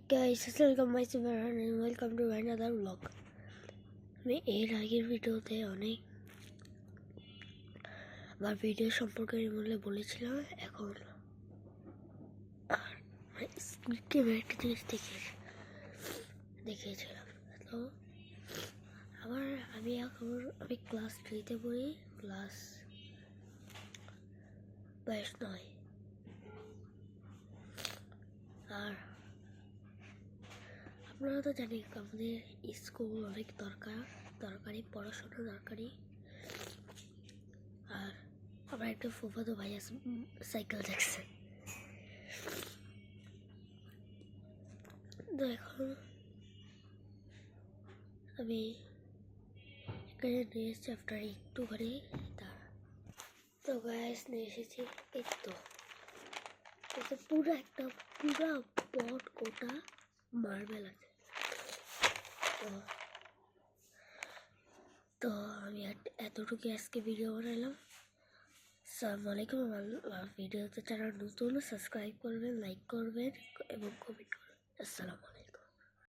Guys, welcome my Farhan and welcome to another vlog. আমি এর আগের ভিডিওতে আমার ভিডিও সম্পর্কে বলেছিলাম। এখন স্কুলকে একটা জিনিস দেখিয়েছিলাম। তো আমি ক্লাস 3-তে পড়ি, ক্লাস 9। আর আপনারা তো জানেন আমাদের স্কুল অনেক দরকারি পড়াশোনা দরকারি। আর আমার একটা ফুফাতো ভাই আছে, সাইকেল দেখছে। তো এখন আমি এখানে নিয়ে এসেছি আপনার একটুখানি তো গ্যাস নিয়ে এসেছি। এই তো পুরা পট কোটা মার্বেল আছে। তো আমি এতটুকু আজকে ভিডিও বানালাম। আসসালামু আলাইকুম। আমার ভিডিওতে যারা নতুন সাবস্ক্রাইব করবেন, লাইক করবেন এবং কমেন্ট করবেন। আসসালামু আলাইকুম।